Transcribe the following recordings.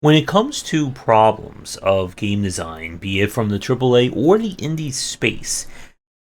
When it comes to problems of game design, be it from the AAA or the indie space,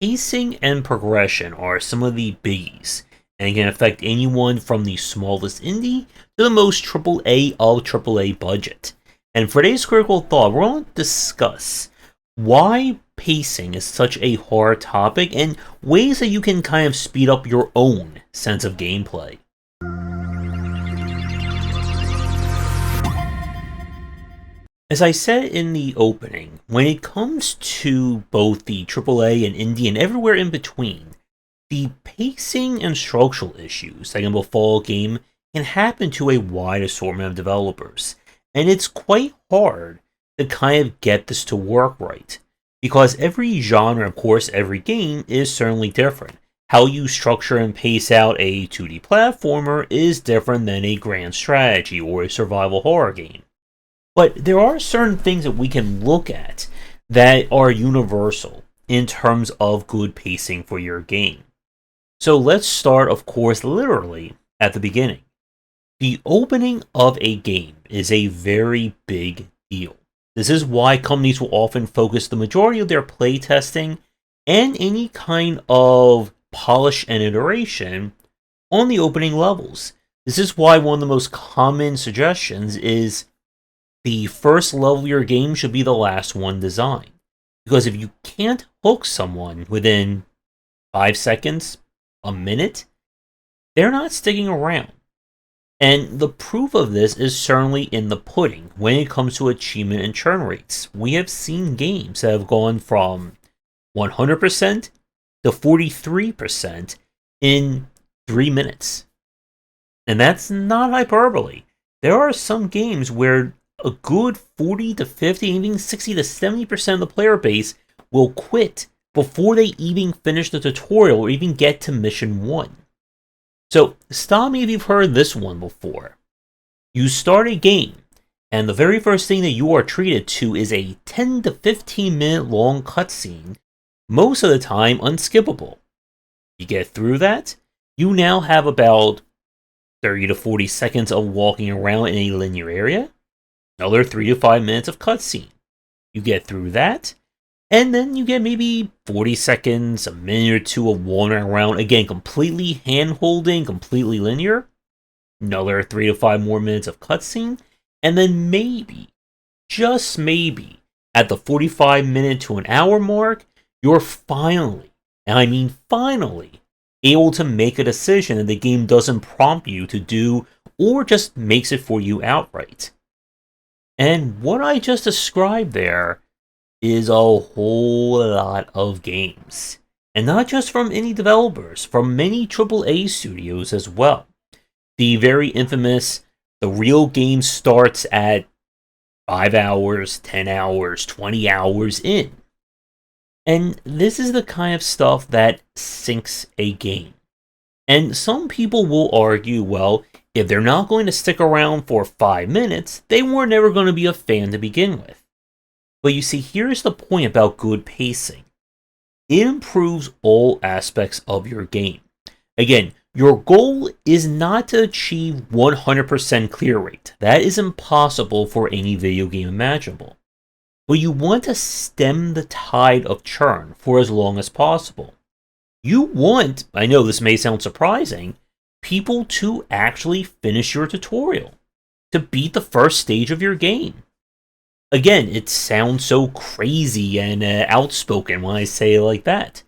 pacing and progression are some of the biggies, and can affect anyone from the smallest indie to the most AAA of AAA budget. And for today's critical thought, we're going to discuss why pacing is such a hard topic and ways that you can kind of speed up your own sense of gameplay. As I said in the opening, when it comes to both the AAA and indie and everywhere in between, the pacing and structural issues that can befall a game can happen to a wide assortment of developers. And it's quite hard to kind of get this to work right. Because every genre, of course, every game is certainly different. How you structure and pace out a 2D platformer is different than a grand strategy or a survival horror game. But there are certain things that we can look at that are universal in terms of good pacing for your game. So let's start, of course, literally at the beginning. The opening of a game is a very big deal. This is why companies will often focus the majority of their playtesting and any kind of polish and iteration on the opening levels. This is why one of the most common suggestions is the first level of your game should be the last one designed. Because if you can't hook someone within 5 seconds, a minute, they're not sticking around. And the proof of this is certainly in the pudding when it comes to achievement and churn rates. We have seen games that have gone from 100% to 43% in 3 minutes. And that's not hyperbole. There are some games where a good 40 to 50, even 60 to 70% of the player base will quit before they even finish the tutorial or even get to mission 1. So, stop me if you've heard this one before. You start a game, and the very first thing that you are treated to is a 10 to 15 minute long cutscene, most of the time unskippable. You get through that, you now have about 30 to 40 seconds of walking around in a linear area, another 3 to 5 minutes of cutscene. You get through that, and then you get maybe 40 seconds, a minute or two of wandering around, again, completely hand-holding, completely linear. Another 3 to 5 more minutes of cutscene, and then maybe, just maybe, at the 45-minute to an hour mark, you're finally, and I mean finally, able to make a decision that the game doesn't prompt you to do, or just makes it for you outright. And what I just described there is a whole lot of games. And not just from indie developers, from many AAA studios as well. The very infamous, the real game starts at 5 hours, 10 hours, 20 hours in. And this is the kind of stuff that sinks a game. And some people will argue, well, if they're not going to stick around for 5 minutes, they were never going to be a fan to begin with. But you see, here's the point about good pacing. It improves all aspects of your game. Again, your goal is not to achieve 100% clear rate. That is impossible for any video game imaginable. But you want to stem the tide of churn for as long as possible. You want, I know this may sound surprising, people to actually finish your tutorial, to beat the first stage of your game. Again, it sounds so crazy and outspoken when I say it like that.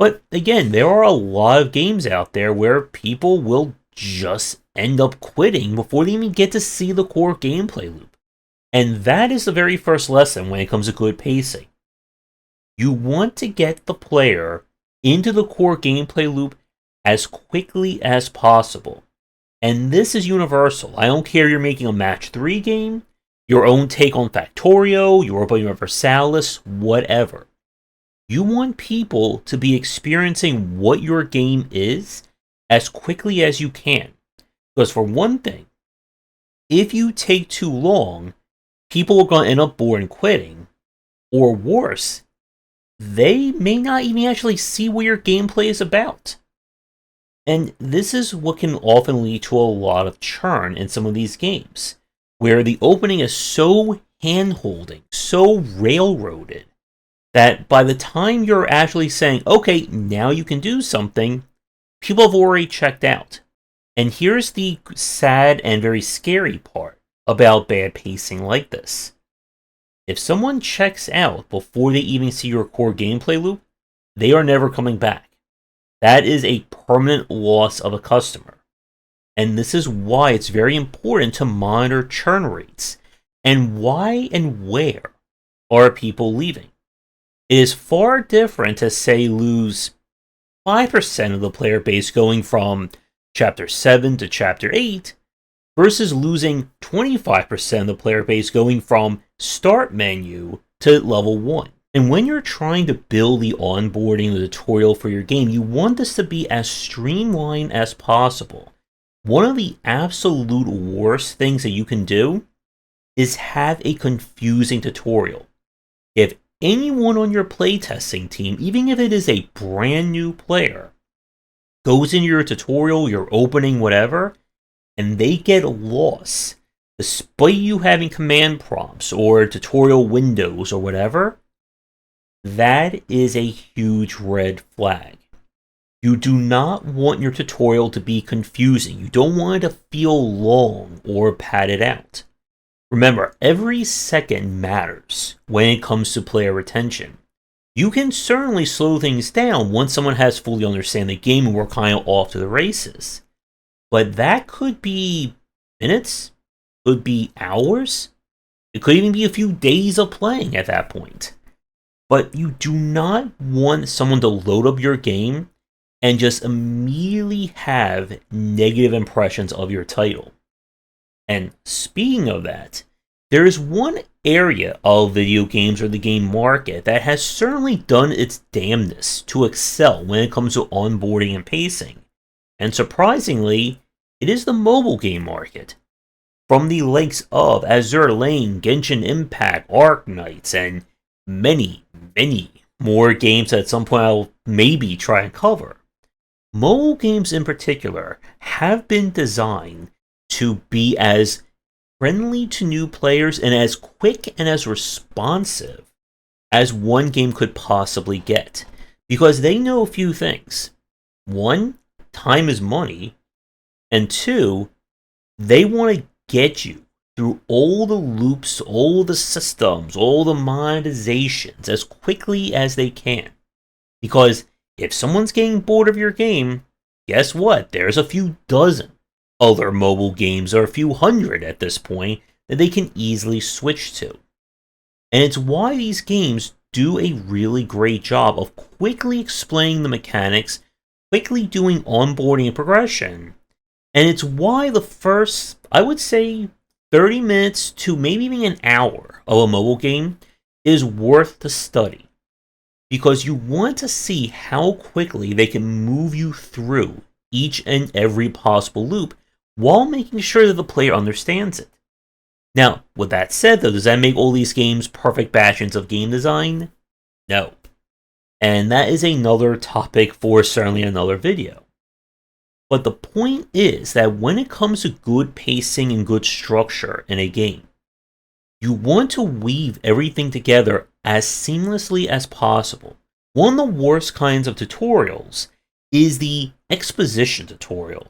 But again, there are a lot of games out there where people will just end up quitting before they even get to see the core gameplay loop. And that is the very first lesson when it comes to good pacing. You want to get the player into the core gameplay loop as quickly as possible. And this is universal. I don't care if you're making a match 3 game, your own take on Factorio, Europa Universalis, whatever. You want people to be experiencing what your game is as quickly as you can. Because for one thing, if you take too long, people are going to end up bored and quitting. Or worse, they may not even actually see what your gameplay is about. And this is what can often lead to a lot of churn in some of these games. where the opening is so hand-holding, so railroaded, that by the time you're actually saying, okay, now you can do something, people have already checked out. And here's the sad and very scary part about bad pacing like this. If someone checks out before they even see your core gameplay loop, they are never coming back. That is a permanent loss of a customer. And this is why it's very important to monitor churn rates. And why and where are people leaving? It is far different to, say, lose 5% of the player base going from Chapter 7 to Chapter 8 versus losing 25% of the player base going from Start menu to Level 1. And when you're trying to build the onboarding the tutorial for your game, you want this to be as streamlined as possible. One of the absolute worst things that you can do is have a confusing tutorial. If anyone on your playtesting team, even if it is a brand new player, goes into your tutorial, your opening, whatever, and they get lost, despite you having command prompts or tutorial windows or whatever, that is a huge red flag. You do not want your tutorial to be confusing. You don't want it to feel long or padded out. Remember, every second matters when it comes to player retention. You can certainly slow things down once someone has fully understand the game and we're kind of off to the races. But that could be minutes, could be hours, it could even be a few days of playing at that point. But you do not want someone to load up your game and just immediately have negative impressions of your title. And speaking of that, there is one area of video games or the game market that has certainly done its damnness to excel when it comes to onboarding and pacing. And surprisingly, it is the mobile game market. From the likes of Azure Lane, Genshin Impact, Arknights, and many, many more games that at some point I'll maybe try and cover. Mobile games in particular have been designed to be as friendly to new players and as quick and as responsive as one game could possibly get. Because they know a few things. One, time is money. And two, they want to get you through all the loops, all the systems, all the monetizations as quickly as they can. Because if someone's getting bored of your game, guess what? There's a few dozen other mobile games, or a few hundred at this point, that they can easily switch to. And it's why these games do a really great job of quickly explaining the mechanics, quickly doing onboarding and progression. And it's why the first, I would say, 30 minutes to maybe even an hour of a mobile game is worth the study. Because you want to see how quickly they can move you through each and every possible loop while making sure that the player understands it. Now, with that said though, does that make all these games perfect bastions of game design? No. And that is another topic for certainly another video. But the point is that when it comes to good pacing and good structure in a game, you want to weave everything together as seamlessly as possible. One of the worst kinds of tutorials is the exposition tutorial,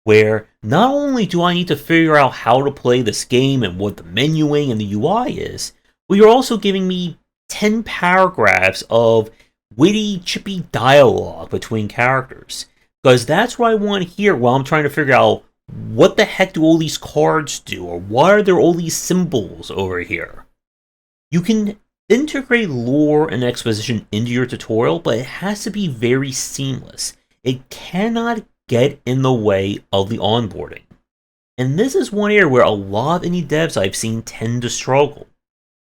where not only do I need to figure out how to play this game and what the menuing and the UI is, but you're also giving me 10 paragraphs of witty, chippy dialogue between characters. Because that's what I want to hear while I'm trying to figure out what the heck do all these cards do, or why are there all these symbols over here? You can integrate lore and exposition into your tutorial, but it has to be very seamless. It cannot get in the way of the onboarding. And this is one area where a lot of indie devs I've seen tend to struggle.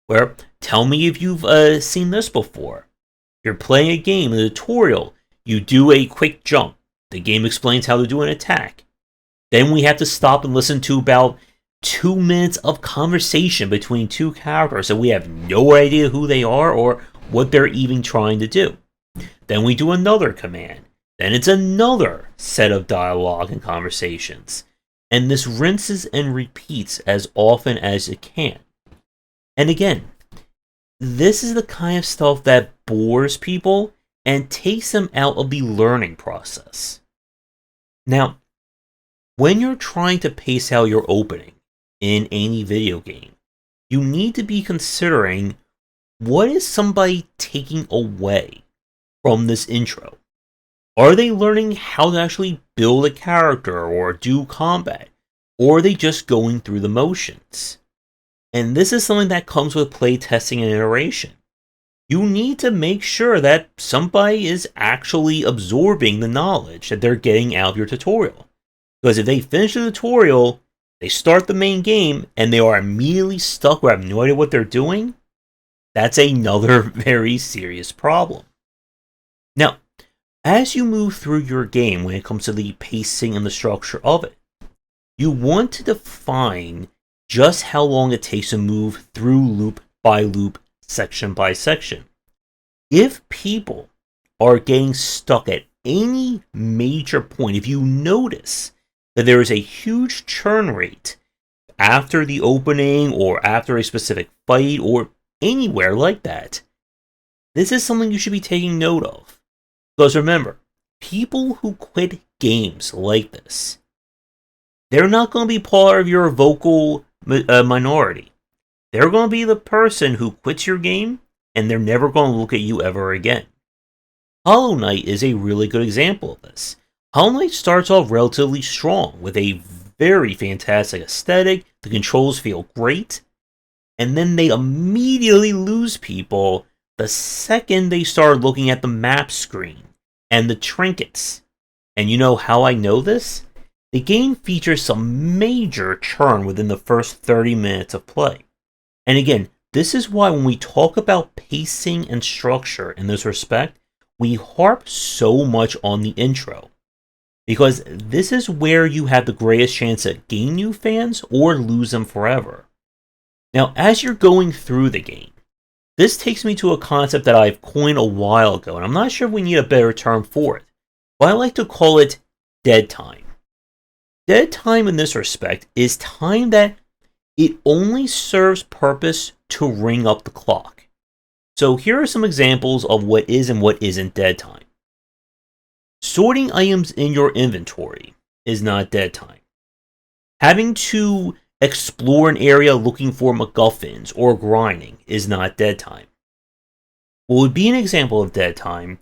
Where, tell me if you've seen this before. You're playing a game, in a tutorial, you do a quick jump. The game explains how to do an attack. Then we have to stop and listen to about 2 minutes of conversation between two characters, and we have no idea who they are or what they're even trying to do. Then we do another command. Then it's another set of dialogue and conversations. And this rinses and repeats as often as it can. And again, this is the kind of stuff that bores people and takes them out of the learning process. Now, when you're trying to pace out your opening in any video game, you need to be considering, what is somebody taking away from this intro? Are they learning how to actually build a character or do combat? Or are they just going through the motions? And this is something that comes with playtesting and iteration. You need to make sure that somebody is actually absorbing the knowledge that they're getting out of your tutorial. Because if they finish the tutorial, they start the main game, and they are immediately stuck or have no idea what they're doing, that's another very serious problem. Now, as you move through your game when it comes to the pacing and the structure of it, you want to define just how long it takes to move through loop by loop, section by section. If people are getting stuck at any major point, if you notice that there is a huge churn rate after the opening or after a specific fight or anywhere like that, this is something you should be taking note of. Because remember, people who quit games like this, they're not going to be part of your vocal minority. They're going to be the person who quits your game, and they're never going to look at you ever again. Hollow Knight is a really good example of this. Hollow Knight starts off relatively strong, with a very fantastic aesthetic, the controls feel great, and then they immediately lose people the second they start looking at the map screen and the trinkets. And you know how I know this? The game features some major churn within the first 30 minutes of play. And again, this is why when we talk about pacing and structure in this respect, we harp so much on the intro. Because this is where you have the greatest chance to gain new fans or lose them forever. Now, as you're going through the game, this takes me to a concept that I've coined a while ago, and I'm not sure if we need a better term for it, but I like to call it dead time. Dead time in this respect is time that it only serves purpose to ring up the clock. So here are some examples of what is and what isn't dead time. Sorting items in your inventory is not dead time. Having to explore an area looking for MacGuffins or grinding is not dead time. What would be an example of dead time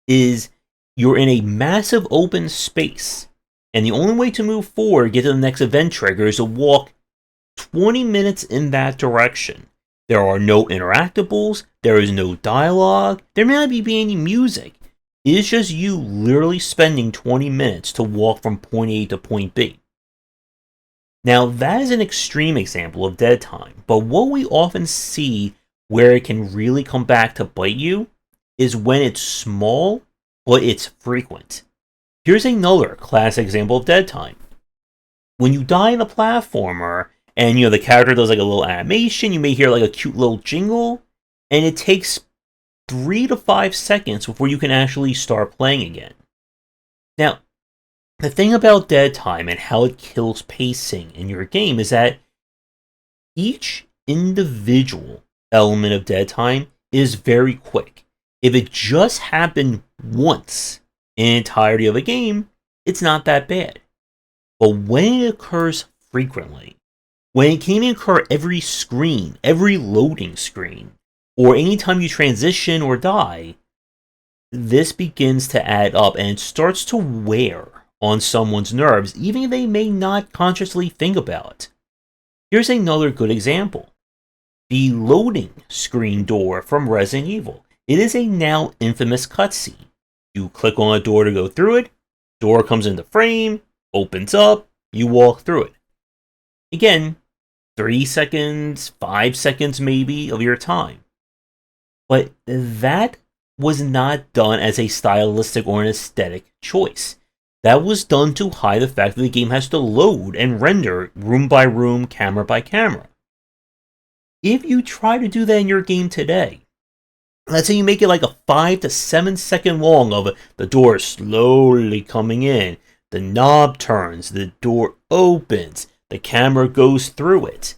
is you're in a massive open space, and the only way to move forward, get to the next event trigger, is to walk 20 minutes in that direction. There are no interactables, there is no dialogue, there may not be any music. It is just you literally spending 20 minutes to walk from point A to point B. Now, that is an extreme example of dead time, but what we often see where it can really come back to bite you is when it's small, but it's frequent. Here's another classic example of dead time. When you die in a platformer, and the character does like a little animation, you may hear like a cute little jingle, and it takes 3 to 5 seconds before you can actually start playing again. Now, the thing about dead time and how it kills pacing in your game is that each individual element of dead time is very quick. If it just happened once in the entirety of a game, it's not that bad. But when it occurs frequently, when it can even occur every screen, every loading screen, or anytime you transition or die, this begins to add up and it starts to wear on someone's nerves, even if they may not consciously think about it. Here's another good example. The loading screen door from Resident Evil. It is a now infamous cutscene. You click on a door to go through it, door comes into frame, opens up, you walk through it. Again, 3 seconds, 5 seconds maybe of your time. But that was not done as a stylistic or an aesthetic choice. That was done to hide the fact that the game has to load and render room by room, camera by camera. If you try to do that in your game today, let's say you make it like a 5 to 7 second long of the door slowly coming in, the knob turns, the door opens, the camera goes through it.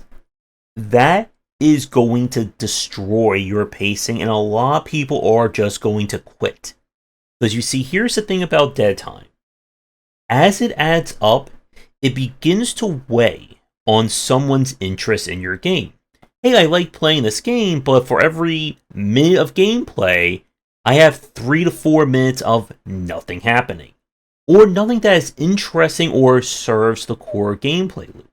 That is going to destroy your pacing, and a lot of people are just going to quit. Because you see, here's the thing about dead time. As it adds up, it begins to weigh on someone's interest in your game. Hey, I like playing this game, but for every minute of gameplay, I have 3 to 4 minutes of nothing happening. Or nothing that is interesting or serves the core gameplay loop.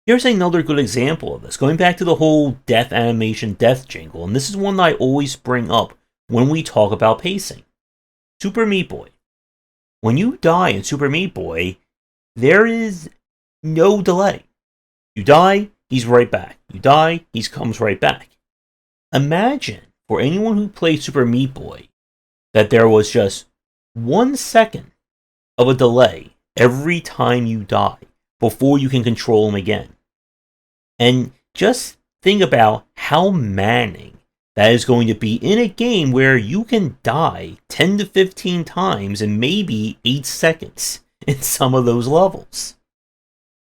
Here's another good example of this, going back to the whole death animation death jingle, and this is one that I always bring up when we talk about pacing. Super Meat Boy. When you die in Super Meat Boy, there is no delay. You die, he's right back. You die, he comes right back. Imagine, for anyone who played Super Meat Boy, that there was just 1 second of a delay every time you die before you can control him again. And just think about how maddening that is going to be in a game where you can die 10 to 15 times in maybe 8 seconds in some of those levels.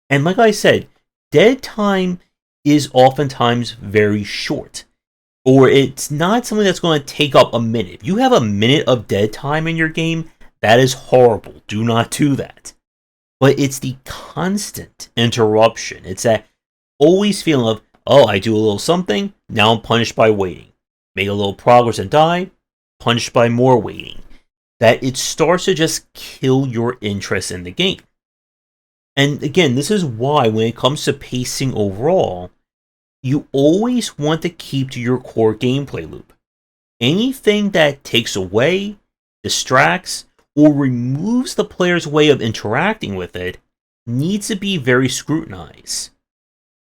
And like I said, dead time is oftentimes very short. Or it's not something that's going to take up a minute. If you have a minute of dead time in your game, that is horrible. Do not do that. But it's the constant interruption. It's that always feeling of, oh, I do a little something, now I'm punished by waiting. Make a little progress and die, punished by more waiting. That it starts to just kill your interest in the game. And again, this is why when it comes to pacing overall, you always want to keep to your core gameplay loop. Anything that takes away, distracts, or removes the player's way of interacting with it needs to be very scrutinized.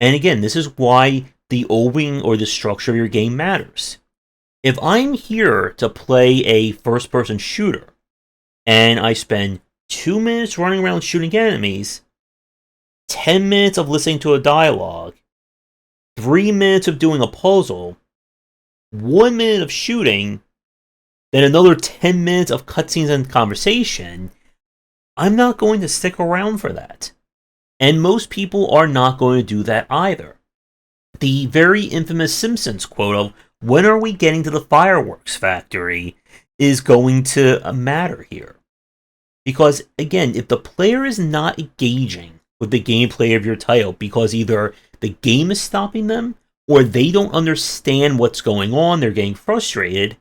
And again, this is why the opening or the structure of your game matters. If I'm here to play a first-person shooter, and I spend 2 minutes running around shooting enemies, 10 minutes of listening to a dialogue, 3 minutes of doing a puzzle, 1 minute of shooting, then another 10 minutes of cutscenes and conversation, I'm not going to stick around for that. And most people are not going to do that either. The very infamous Simpsons quote of, "When are we getting to the fireworks factory?" is going to matter here. Because, again, if the player is not engaging with the gameplay of your title because either the game is stopping them or they don't understand what's going on, they're getting frustrated,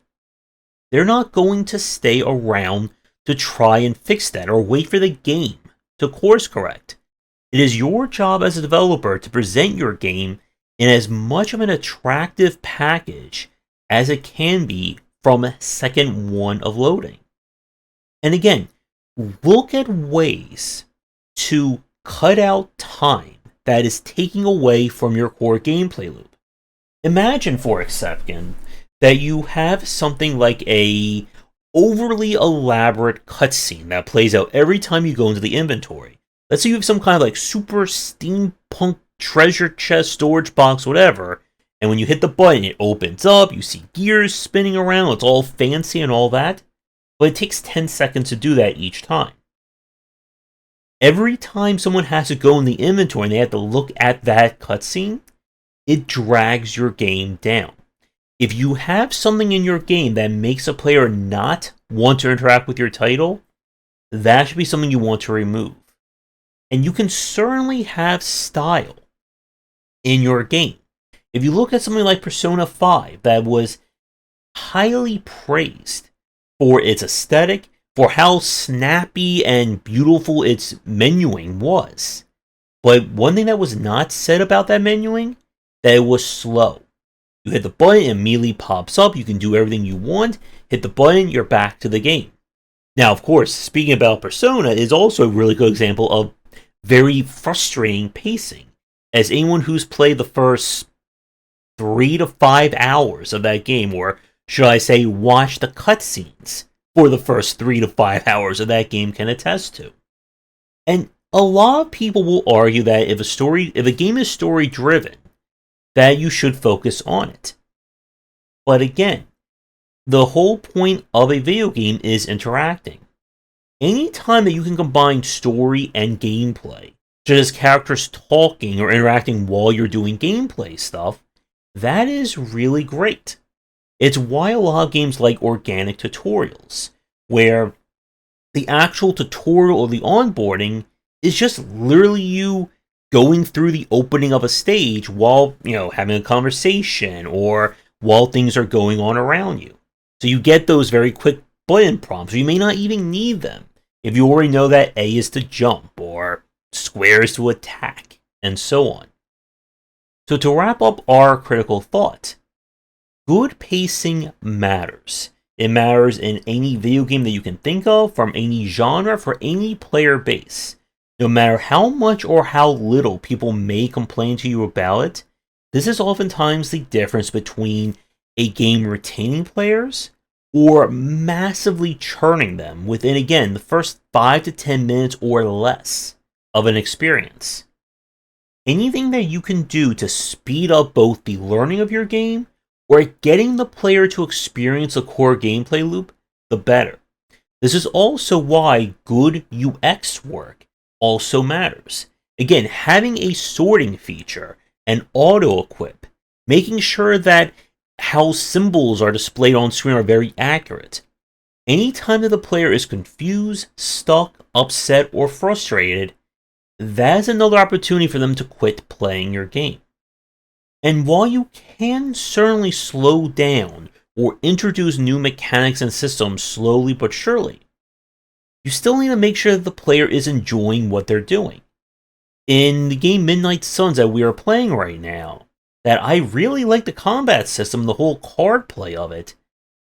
they're not going to stay around to try and fix that or wait for the game to course correct. It is your job as a developer to present your game in as much of an attractive package as it can be from second one of loading. And again, look at ways to cut out time that is taking away from your core gameplay loop. Imagine for a second that you have something like a overly elaborate cutscene that plays out every time you go into the inventory. Let's say you have some kind of like super steampunk treasure chest, storage box, whatever, and when you hit the button, it opens up, you see gears spinning around, it's all fancy and all that, but it takes 10 seconds to do that each time. Every time someone has to go in the inventory and they have to look at that cutscene, it drags your game down. If you have something in your game that makes a player not want to interact with your title, that should be something you want to remove. And you can certainly have style in your game. If you look at something like Persona 5 that was highly praised for its aesthetic, for how snappy and beautiful its menuing was. But one thing that was not said about that menuing, that it was slow. You hit the button, it immediately pops up, you can do everything you want, hit the button, you're back to the game. Now, of course, speaking about Persona is also a really good example of very frustrating pacing. As anyone who's played the first 3 to 5 hours of that game, or should I say, watch the cutscenes for the first 3 to 5 hours of that game can attest to. And a lot of people will argue that if a game is story driven, that you should focus on it. But again, the whole point of a video game is interacting. Anytime that you can combine story and gameplay, such as characters talking or interacting while you're doing gameplay stuff, that is really great. It's why a lot of games like organic tutorials, where the actual tutorial or the onboarding is just literally you going through the opening of a stage while, having a conversation or while things are going on around you. So you get those very quick button prompts. You may not even need them if you already know that A is to jump or square is to attack, and so on. So to wrap up our critical thought, good pacing matters. It matters in any video game that you can think of, from any genre, for any player base. No matter how much or how little people may complain to you about it, this is oftentimes the difference between a game retaining players or massively churning them within, again, the first 5 to 10 minutes or less of an experience. Anything that you can do to speed up both the learning of your game or getting the player to experience a core gameplay loop, the better. This is also why good UX work also matters. Again, having a sorting feature and auto-equip, making sure that how symbols are displayed on screen are very accurate. Anytime that the player is confused, stuck, upset, or frustrated, that's another opportunity for them to quit playing your game. And while you can certainly slow down or introduce new mechanics and systems slowly but surely, you still need to make sure that the player is enjoying what they're doing. In the game Midnight Suns that we are playing right now, that I really like the combat system, the whole card play of it,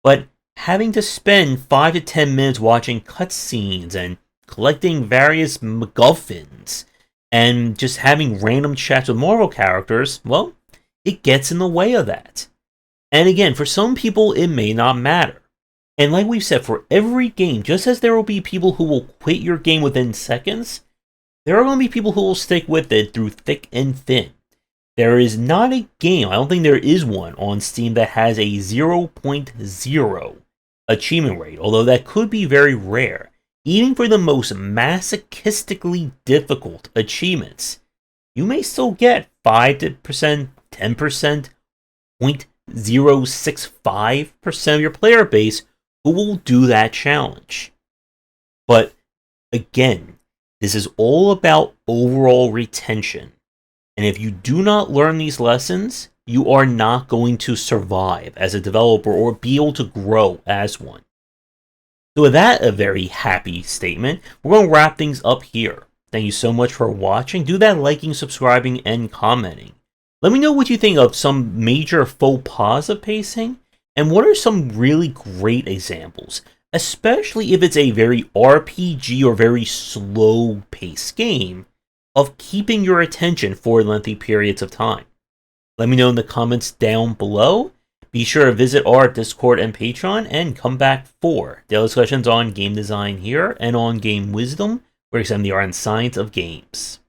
but having to spend 5 to 10 minutes watching cutscenes and collecting various MacGuffins and just having random chats with Marvel characters, well, it gets in the way of that. And again, for some people, it may not matter. And like we've said, for every game, just as there will be people who will quit your game within seconds, there are going to be people who will stick with it through thick and thin. There is not a game, I don't think there is one on Steam that has a 0.0 achievement rate, although that could be very rare. Even for the most masochistically difficult achievements, you may still get 5%, 10%, 0.065% of your player base who will do that challenge. But again, this is all about overall retention. And if you do not learn these lessons, you are not going to survive as a developer or be able to grow as one. So with that, a very happy statement, we're going to wrap things up here. Thank you so much for watching. Do that liking, subscribing, and commenting. Let me know what you think of some major faux pas of pacing, and what are some really great examples, especially if it's a very RPG or very slow-paced game, of keeping your attention for lengthy periods of time. Let me know in the comments down below. Be sure to visit our Discord and Patreon, and come back for daily discussions on game design here and on game wisdom, where we examine the art and science of games.